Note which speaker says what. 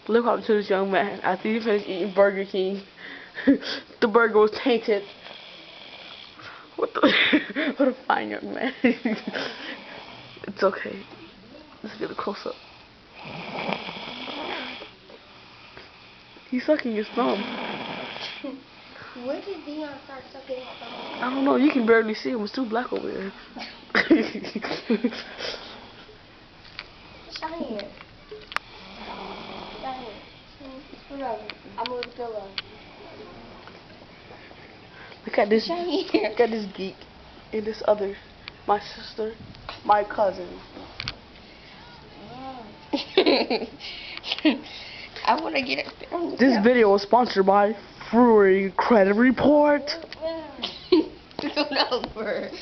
Speaker 1: Look up to this young man after he finished eating Burger King. The burger was tainted. What the? What a fine young man. It's okay. Let's get a close up. He's sucking his thumb.
Speaker 2: When did Deion start sucking his thumb?
Speaker 1: I don't know. You can barely see him. It's too black over there.
Speaker 2: Shine here. Shine here. Scoot over. I'm gonna the pillow.
Speaker 1: Look at this.
Speaker 2: Shine here.
Speaker 1: Look at this geek and this other. My sister, my cousin.
Speaker 2: I want to get it.
Speaker 1: This video was sponsored by Fruity Credit Report.
Speaker 2: Scoot over.